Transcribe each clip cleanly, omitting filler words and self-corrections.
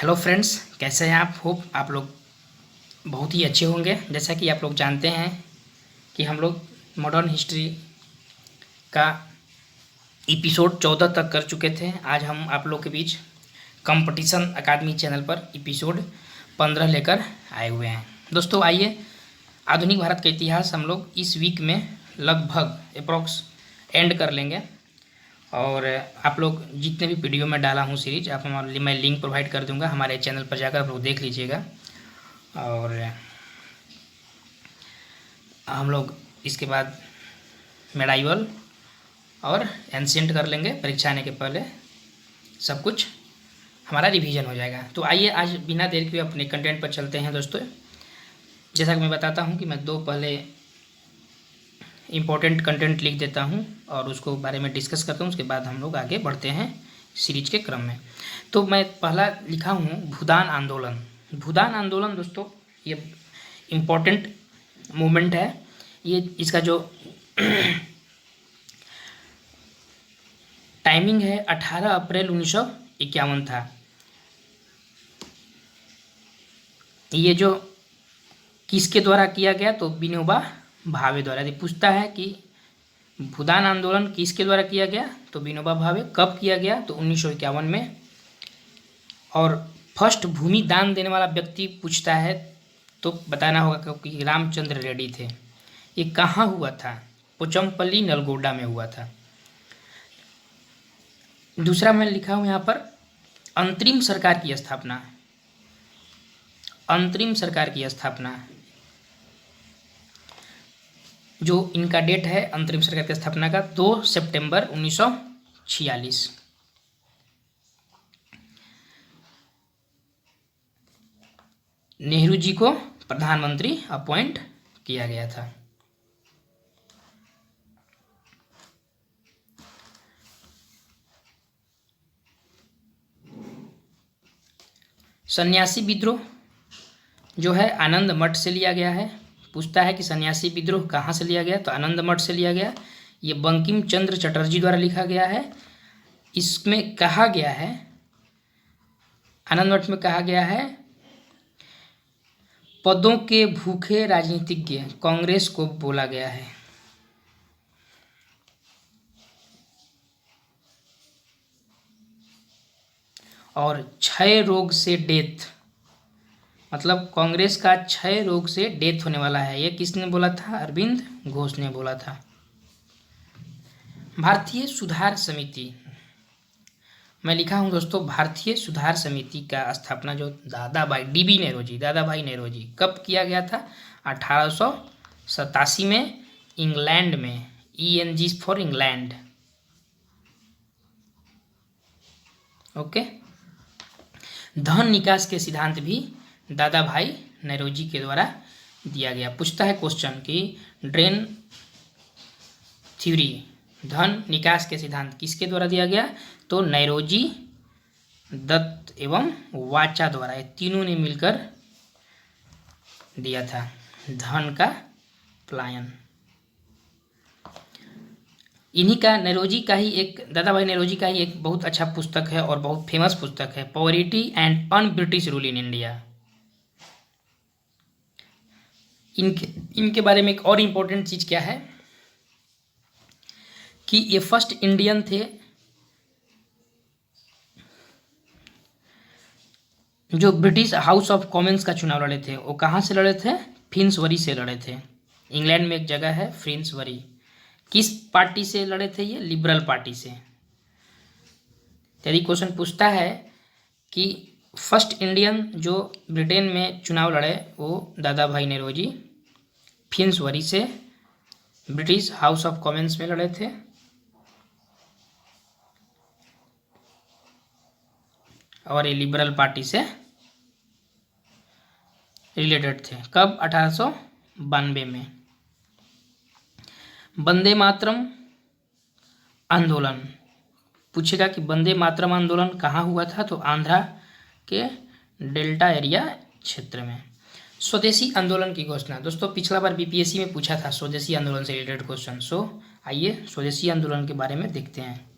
Hello friends, कैसे हैं आप? होप आप लोग बहुत ही अच्छे होंगे। जैसा कि आप लोग जानते हैं कि हम लोग मॉडर्न हिस्ट्री का एपिसोड 14 तक कर चुके थे। आज हम आप लोग के बीच कंपटीशन अकादमी चैनल पर एपिसोड 15 लेकर आए हुए हैं। दोस्तों आइए, आधुनिक भारत का इतिहास हम लोग इस वीक में लगभग अप्रॉक्स एंड कर लेंगे। और आप लोग जितने भी वीडियो में डाला हूँ सीरीज, आप हमारे मैं लिंक प्रोवाइड कर दूंगा, हमारे चैनल पर जाकर आप लोग देख लीजिएगा। और हम लोग इसके बाद मेडाइवल और एंशिएंट कर लेंगे। परीक्षा आने के पहले सब कुछ हमारा रिवीजन हो जाएगा। तो आइए आज बिना देर के अपने कंटेंट पर चलते हैं। दोस्तों जैसा कि मैं बताता हूँ कि मैं दो पहले इम्पोर्टेंट कंटेंट लिख देता हूँ और उसको बारे में डिस्कस करता हूँ। उसके बाद हम लोग आगे बढ़ते हैं सीरीज के क्रम में। तो मैं पहला लिखा हूँ भूदान आंदोलन। भूदान आंदोलन दोस्तों ये इम्पोर्टेंट मूवमेंट है। ये इसका जो टाइमिंग है 18 अप्रैल 1951 था। ये जो किसके द्वारा किया गया? तो विनोबा भावे द्वारा। ये पूछता है कि भूदान आंदोलन किसके द्वारा किया गया? तो विनोबा भावे। कब किया गया? तो 1951 में। और फर्स्ट भूमि दान देने वाला व्यक्ति पूछता है तो बताना होगा क्योंकि रामचंद्र रेड्डी थे। ये कहाँ हुआ था? पोचमपल्ली नलगोंडा में हुआ था। दूसरा मैं लिखा हूँ यहाँ पर अंतरिम सरकार की स्थापना। अंतरिम सरकार की स्थापना जो इनका डेट है अंतरिम सरकार की स्थापना का 2 सितंबर 1946। नेहरू जी को प्रधानमंत्री अपॉइंट किया गया था। सन्यासी विद्रोह जो है आनंद मठ से लिया गया है। पूछता है कि सन्यासी विद्रोह कहाँ से लिया गया? तो आनंद मठ से लिया गया। ये बंकिम चंद्र चटर्जी द्वारा लिखा गया है। इसमें कहा गया है, आनंद मठ में कहा गया है, पदों के भूखे राजनीतिज्ञ कांग्रेस को बोला गया है। और क्षय रोग से डेथ, मतलब कांग्रेस का क्षय रोग से डेथ होने वाला है। ये किसने बोला था? अरविंद घोष ने बोला था। भारतीय सुधार समिति मैं लिखा हूँ दोस्तों, भारतीय सुधार समिति का स्थापना जो दादा भाई नेहरू जी कब किया गया था? 1887 में इंग्लैंड में। ENG for England. ओके। धन निकास के सिद्धांत भी दादा भाई नौरोजी के द्वारा दिया गया। पूछता है क्वेश्चन कि ड्रेन थ्योरी, धन निकास के सिद्धांत किसके द्वारा दिया गया? तो नौरोजी, दत्त एवं वाचा द्वारा। ये तीनों ने मिलकर दिया था धन का पलायन। इन्हीं का नौरोजी का ही एक, दादा भाई नौरोजी का ही एक बहुत अच्छा पुस्तक है और बहुत फेमस पुस्तक है, poverty and un British rule in India. इनके बारे में एक और इम्पोर्टेंट चीज़ क्या है कि ये फर्स्ट इंडियन थे जो ब्रिटिश हाउस ऑफ कॉमन्स का चुनाव लड़े थे। वो कहाँ से लड़े थे? फिन्सबरी से लड़े थे। इंग्लैंड में एक जगह है फिन्सबरी। किस पार्टी से लड़े थे? ये लिबरल पार्टी से। यदि क्वेश्चन पूछता है कि फर्स्ट इंडियन जो ब्रिटेन में चुनाव लड़े वो दादा भाई नौरोजी फिन्सबरी से ब्रिटिश हाउस ऑफ कॉमन्स में लड़े थे। और ये लिबरल पार्टी से रिलेटेड थे। कब? 1892 में। वंदे मातरम आंदोलन पूछेगा कि वंदे मातरम आंदोलन कहाँ हुआ था? तो आंध्रा के डेल्टा एरिया क्षेत्र में। स्वदेशी आंदोलन की घोषणा दोस्तों पिछला बार बीपीएससी में पूछा था स्वदेशी आंदोलन से रिलेटेड क्वेश्चन। सो आइए स्वदेशी आंदोलन के बारे में देखते हैं।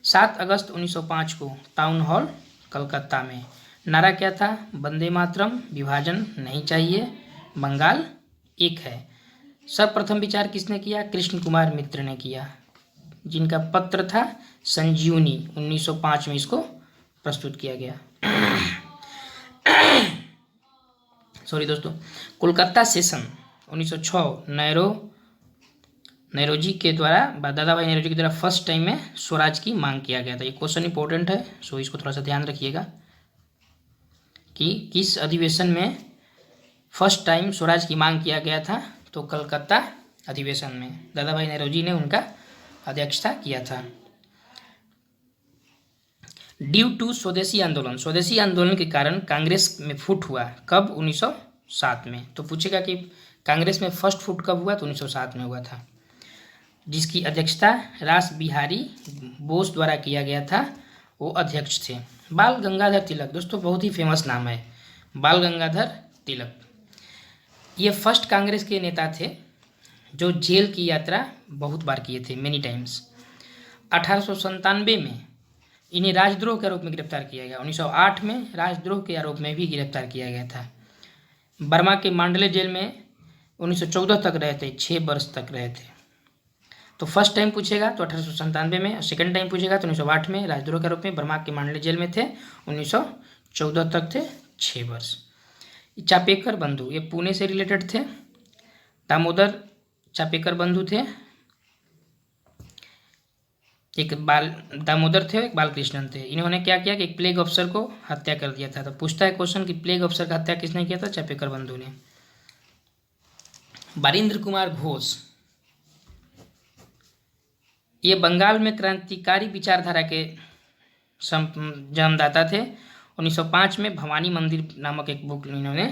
7 अगस्त 1905 को टाउन हॉल कलकत्ता में। नारा क्या था? वंदे मातरम, विभाजन नहीं चाहिए, बंगाल एक है। सर्वप्रथम विचार किसने किया? कृष्ण कुमार मित्र ने किया, जिनका पत्र था संजीवनी। 1905 में इसको प्रस्तुत किया गया। सॉरी दोस्तों। कोलकाता सेशन 1906 नेरोजी के द्वारा, दादा भाई नेरोजी के द्वारा फर्स्ट टाइम में स्वराज की मांग किया गया था। ये क्वेश्चन इंपॉर्टेंट है, सो इसको थोड़ा सा ध्यान रखिएगा कि किस अधिवेशन में फर्स्ट टाइम स्वराज की मांग किया गया था। तो कलकत्ता अधिवेशन में दादा भाई नेरोजी ने उनका अध्यक्षता किया था। ड्यू टू स्वदेशी आंदोलन, स्वदेशी आंदोलन के कारण कांग्रेस में फुट हुआ। कब? 1907 में। तो पूछेगा कि कांग्रेस में फर्स्ट फुट कब हुआ? तो 1907 में हुआ था, जिसकी अध्यक्षता रास बिहारी बोस द्वारा किया गया था। वो अध्यक्ष थे। बाल गंगाधर तिलक, दोस्तों बहुत ही फेमस नाम है बाल गंगाधर तिलक। ये फर्स्ट कांग्रेस के नेता थे जो जेल की यात्रा बहुत बार किए थे, मेनी टाइम्स। 1897 में इन्हें राजद्रोह के आरोप में गिरफ्तार किया गया। 1908 में राजद्रोह के आरोप में भी गिरफ्तार किया गया था। बर्मा के मांडले जेल में 1914 तक रहे थे, 6 वर्ष तक रहे थे। तो फर्स्ट टाइम पूछेगा तो 1897 में, सेकंड टाइम पूछेगा तो 1908 में राजद्रोह के आरोप में बर्मा के मांडले जेल में थे, 1914 तक थे, 6 वर्ष। चापेकर बंधु, ये पुणे से रिलेटेड थे। दामोदर चापेकर बंधु थे, एक दामोदर थे, एक बालकृष्णन थे। इन्होंने क्या किया कि एक प्लेग अफसर को हत्या कर दिया था। तो पूछता है क्वेश्चन कि प्लेग अफसर का हत्या किसने किया था? चापेकर बंधु ने। बारिंद्र कुमार घोष, ये बंगाल में क्रांतिकारी विचारधारा के जन्मदाता थे। 1905 में भवानी मंदिर नामक एक बुक इन्होंने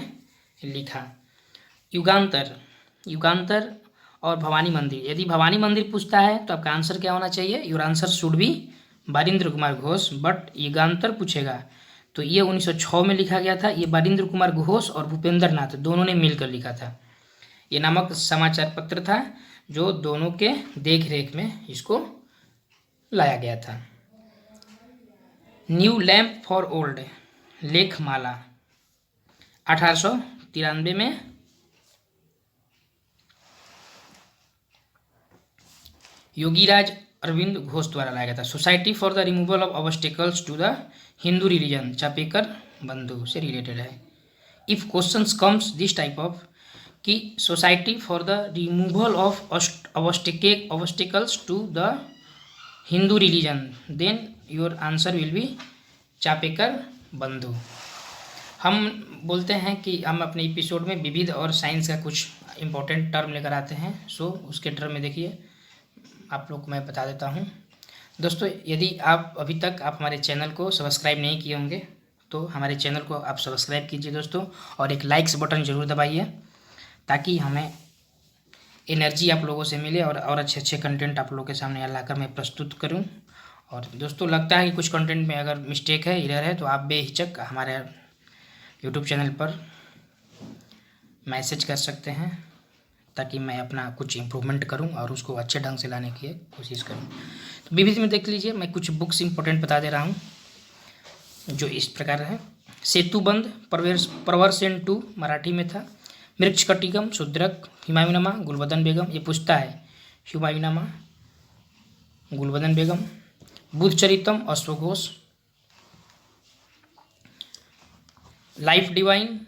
लिखा। युगांतर और भवानी मंदिर, यदि भवानी मंदिर पूछता है तो आपका आंसर क्या होना चाहिए? Your answer should be Barindra Kumar Ghosh. But Yugantar पूछेगा तो ये 1906 में लिखा गया था। ये बारिंद्र कुमार घोष और भूपेंद्र नाथ दोनों ने मिलकर लिखा था। ये नामक समाचार पत्र था जो दोनों के देख रेख में इसको लाया गया था। न्यू लैम्प फॉर ओल्ड, लेखमाला 1893 में। योगीराज अरविंद घोष द्वारा लाया गया था। Society for the removal of obstacles to the Hindu religion, Chapekar Bandhu से रिलेटेड है। If questions comes this type of कि society for the removal of obstacles to the Hindu religion, then your answer will be Chapekar Bandhu. हम बोलते हैं कि हम अपने एपिसोड में विविध और साइंस का कुछ इम्पोर्टेंट टर्म लेकर आते हैं। सो उसके टर्म में देखिए आप लोग को मैं बता देता हूँ। दोस्तों यदि आप अभी तक हमारे चैनल को सब्सक्राइब नहीं किए होंगे तो हमारे चैनल को आप सब्सक्राइब कीजिए दोस्तों, और एक लाइक्स बटन ज़रूर दबाइए ताकि हमें एनर्जी आप लोगों से मिले और अच्छे अच्छे कंटेंट आप लोगों के सामने लाकर मैं प्रस्तुत करूं। और दोस्तों लगता है कि कुछ कंटेंट में अगर मिस्टेक है, एरर है, तो आप बेहिचक हमारे यूट्यूब चैनल पर मैसेज कर सकते हैं ताकि मैं अपना कुछ इम्प्रूवमेंट करूं और उसको अच्छे ढंग से लाने की कोशिश करूं। तो बीबीसी में देख लीजिए, मैं कुछ बुक्स इंपॉर्टेंट बता दे रहा हूं जो इस प्रकार है। सेतुबंध प्रवरसेन 2 मराठी में था। मृक्षकटिकम, शूद्रक, हुमायूंनामा, गुलबदन बेगम, ये पूछता है हुमायूंनामा, गुलबदन बेगम। बुधचरितम, अश्वघोष। Life divine,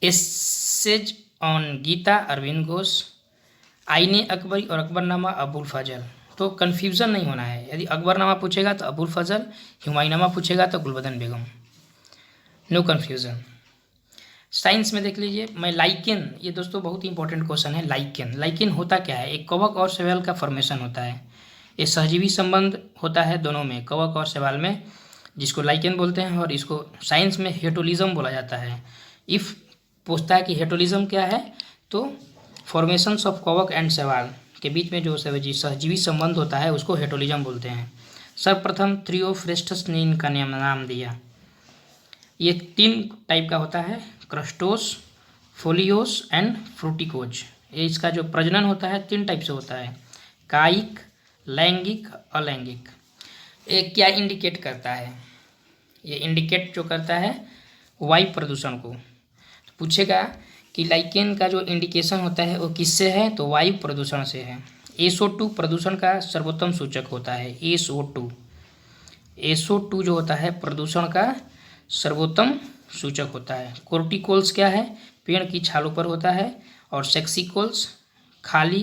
essays on Gita, Arvind Ghosh. Aine Akbari और अकबरनामा, अबुल फजल। तो कन्फ्यूज़न नहीं होना है, यदि अकबरनामा पूछेगा तो अबुल फजल, हुमायूंनामा पूछेगा तो गुलबदन बेगम, नो कन्फ्यूज़न। साइंस में देख लीजिए, मैं लाइकेन, ये दोस्तों बहुत ही इंपॉर्टेंट क्वेश्चन है। लाइकेन होता क्या है? एक कवक और शैवाल का फॉर्मेशन होता है। ये सहजीवी संबंध होता है दोनों में, कवक और शैवाल में, जिसको लाइकेन बोलते हैं, और इसको साइंस में हेटोलिज्म बोला जाता है। इफ़ पूछता है कि हेटोलिज्म क्या है, तो फॉर्मेशंस ऑफ कवक एंड शैवाल के बीच में जो सहजीवी संबंध होता है उसको हेटोलिज्म बोलते हैं। सर्वप्रथम थ्रियोफ्रेस्टस ने इनका नाम दिया। ये 3 टाइप का होता है, क्रस्टोस, फोलियोस एंड फ्रूटिकोज। ये इसका जो प्रजनन होता है 3 टाइप से होता है, कायिक, लैंगिक, अलैंगिक। ये क्या इंडिकेट करता है? ये इंडिकेट जो करता है वायु प्रदूषण को। तो पूछेगा कि लाइकेन का जो इंडिकेशन होता है वो किससे है, तो वायु प्रदूषण से है। SO2 प्रदूषण का सर्वोत्तम सूचक होता है। SO2 जो होता है प्रदूषण का सर्वोत्तम सूचक होता है। कोर्टिकोल्स क्या है, पेड़ की छालों पर होता है, और सेक्सिकोल्स खाली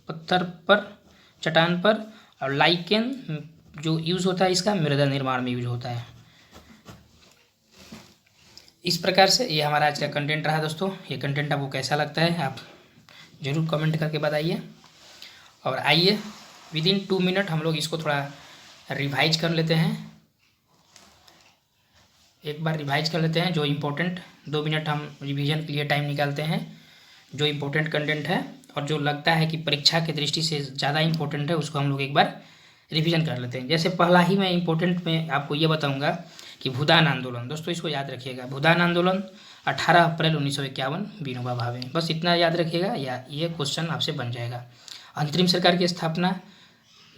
पत्थर पर, चट्टान पर, और लाइकेन जो यूज़ होता है इसका मृदा निर्माण में यूज होता है। इस प्रकार से ये हमारा आज का कंटेंट रहा दोस्तों। ये कंटेंट आपको कैसा लगता है आप ज़रूर कमेंट करके बताइए। और आइए विदिन 2 मिनट हम लोग इसको थोड़ा रिवाइज कर लेते हैं। एक बार रिवाइज कर लेते हैं जो इम्पोर्टेंट, 2 मिनट हम रिवीजन के लिए टाइम निकालते हैं। जो इम्पोर्टेंट कंटेंट है और जो लगता है कि परीक्षा की दृष्टि से ज़्यादा इम्पोर्टेंट है उसको हम लोग एक बार रिवीजन कर लेते हैं। जैसे पहला ही मैं इम्पोर्टेंट में आपको ये बताऊंगा कि भूदान आंदोलन। दोस्तों इसको याद रखिएगा, भूदान आंदोलन 18 अप्रैल 1951 विनोबा भावे, बस इतना याद रखिएगा या ये क्वेश्चन आपसे बन जाएगा। अंतरिम सरकार की स्थापना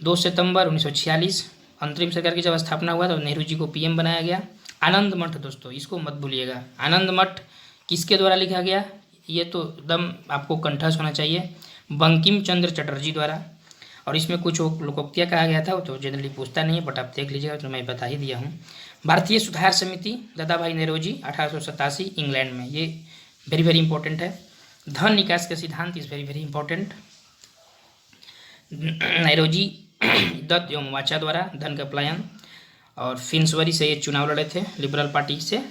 2 सितंबर 1946। अंतरिम सरकार की जब स्थापना हुआ तो नेहरू जी को PM बनाया गया। आनंद मठ, दोस्तों इसको मत भूलिएगा, आनंद मठ किसके द्वारा लिखा गया, ये तो एकदम आपको कंठस्थ होना चाहिए, बंकिम चंद्र चटर्जी द्वारा। और इसमें कुछ लोकोक्तियाँ कहा गया था तो जनरली पूछता नहीं है, बट आप देख लीजिएगा तो मैं बता ही दिया हूँ। भारतीय सुधार समिति दादा भाई नौरोजी 1887 इंग्लैंड में, ये वेरी वेरी इंपॉर्टेंट है। धन निकास के सिद्धांत is very very important. Naoroji Dutt एवं वाचा द्वारा धन का पलायन, और फिन्सबरी से ये चुनाव लड़े थे लिबरल पार्टी से,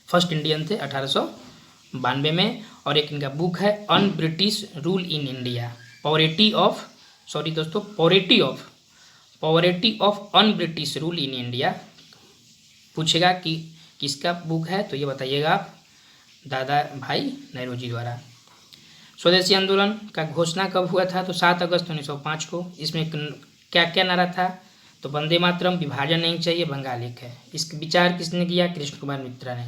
फर्स्ट इंडियन थे 1892 में। और एक इनका बुक है un British rule in India, poverty of un British rule in India. पूछेगा कि किसका बुक है तो ये बताइएगा आप, दादा भाई नौरोजी द्वारा। स्वदेशी आंदोलन का घोषणा कब हुआ था, तो 7 अगस्त 1905 को। इसमें क्या क्या नारा था, तो वंदे मातरम, विभाजन नहीं चाहिए, बंगाल एक है। इसका विचार किसने किया, कृष्ण कुमार मित्रा ने।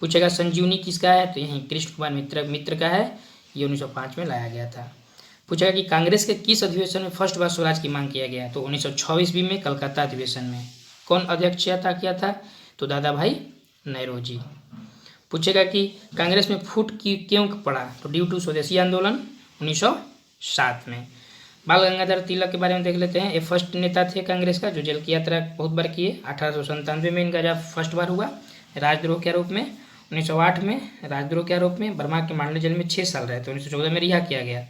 पूछेगा संजीवनी किसका है, तो यही कृष्ण कुमार मित्र का है, ये 1905 में लाया गया था। पूछेगा कि कांग्रेस के किस अधिवेशन में फर्स्ट बार स्वराज की मांग किया गया, तो 1926 में कलकत्ता अधिवेशन में। कौन अध्यक्षता किया था, तो दादा भाई नौरोजी। पूछेगा कि कांग्रेस में फूट क्यों पड़ा, तो ड्यू टू स्वदेशी आंदोलन 1907 में। बाल गंगाधर तिलक के बारे में देख लेते हैं। ये फर्स्ट नेता थे कांग्रेस का जो जेल की यात्रा बहुत बार किए। 1897 में इनका जब फर्स्ट बार हुआ राजद्रोह के आरोप में। 1908 में राजद्रोह के आरोप में बर्मा के मांडले जेल में 6 साल रहे, तो 1914 में रिहा किया गया।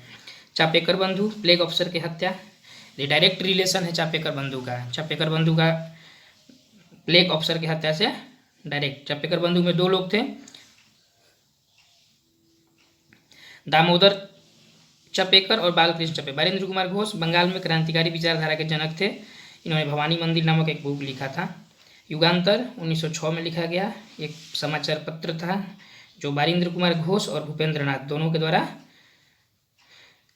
चापेकर बंधु, प्लेग ऑफिसर की हत्या, ये डायरेक्ट रिलेशन है चापेकर बंधु का प्लेग ऑफिसर की हत्या से डायरेक्ट। चापेकर बंधु में 2 लोग थे, दामोदर चापेकर और बालकृष्ण चापेकर। बारेंद्र कुमार घोष बंगाल में क्रांतिकारी विचारधारा के जनक थे। इन्होंने भवानी मंदिर नामक एक बुक लिखा था। युगांतर 1906 में लिखा गया एक समाचार पत्र था जो बारेंद्र कुमार घोष और भूपेंद्र नाथ दोनों के द्वारा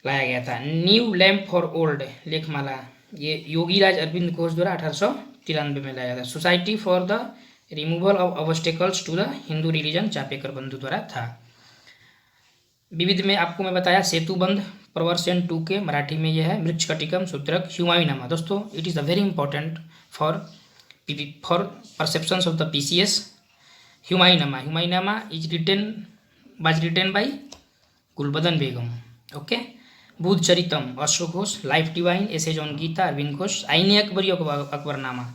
लाया गया था। न्यू लैम्प फॉर ओल्ड लेखमाला, ये योगीराज अरविंद घोष द्वारा 1893 में लाया था। Society for the removal of obstacles to the Hindu religion Chapekar बंधु द्वारा था। विविध में आपको मैं बताया सेतुबंध प्रवर्सन 2 के मराठी में यह है मृच्छकटिकम सूत्रक हुमायूनामा। दोस्तों it is a very important for perceptions of the PCS। Humayunnama was written by Gulbadan Begum. Okay. Buddha Charitam Ashok Ghosh, life divine essays on Gita Arvind Ghosh, Aine Akbari Akbarnama.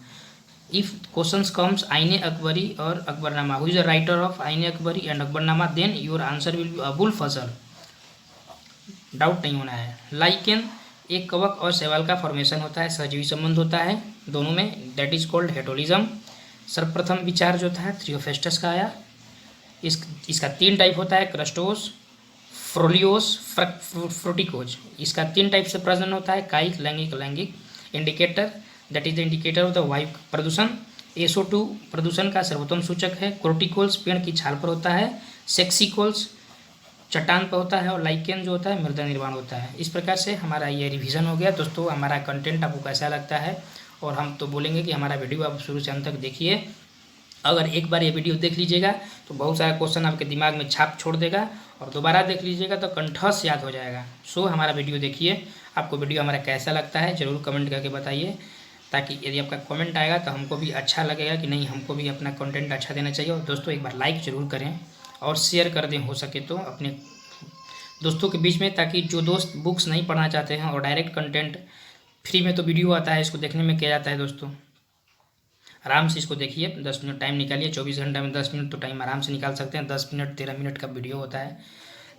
If questions comes Aine Akbari और Akbarnama, who is the writer of Aine Akbari and Akbarnama, then your answer will be Abul Fazal. Doubt नहीं होना है। Lichen एक कवक और शैवाल का formation होता है, सहजीवी संबंध होता है दोनों में, दैट इज कॉल्ड हेटोलिज्म। सर्वप्रथम विचार जो था थ्रियोफेस्टस का आया। इसका 3 टाइप होता है, क्रस्टोस, फ्रोलियोस, फ्रूटिकोज। इसका 3 टाइप से प्रजनन होता है, कायिक, लैंगिक। Indicator that is the indicator of the वायु प्रदूषण। SO2 प्रदूषण का सर्वोत्तम सूचक है। कोर्टिकोल्स पेड़ की छाल पर होता है, सेक्सिकोल्स चट्टान पर होता है, और लाइकेन जो होता है मृदा निर्माण होता है। इस प्रकार से हमारा ये रिवीजन हो गया। दोस्तों हमारा कंटेंट आपको कैसा लगता है, और हम तो बोलेंगे कि हमारा वीडियो आप शुरू से अंत तक देखिए। अगर एक बार ये वीडियो देख लीजिएगा तो बहुत सारा क्वेश्चन आपके दिमाग में छाप छोड़ देगा, और दोबारा देख लीजिएगा तो कंठस्थ याद हो जाएगा। सो हमारा वीडियो देखिए। आपको वीडियो हमारा कैसा लगता है ज़रूर कमेंट करके बताइए। ताकि यदि आपका कमेंट आएगा तो हमको भी अच्छा लगेगा कि नहीं, हमको भी अपना कंटेंट अच्छा देना चाहिए। और दोस्तों एक बार लाइक ज़रूर करें और शेयर कर दें हो सके तो अपने दोस्तों के बीच में, ताकि जो दोस्त बुक्स नहीं पढ़ना चाहते हैं और डायरेक्ट कंटेंट फ्री में तो वीडियो आता है, इसको देखने में क्या जाता है दोस्तों, आराम से इसको देखिए। 10 मिनट टाइम निकालिए, 24 घंटा में 10 मिनट तो टाइम आराम से निकाल सकते हैं। 10 मिनट 13 मिनट का वीडियो होता है,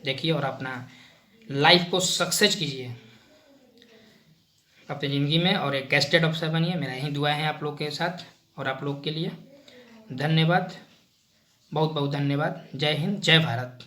देखिए और अपना लाइफ को सक्सेस कीजिए अपनी ज़िंदगी में और एक गेस्टेड ऑफिसर बनिए। मेरा यही दुआ है आप लोग के साथ और आप लोग के लिए। धन्यवाद, बहुत बहुत धन्यवाद। जय हिंद, जय भारत।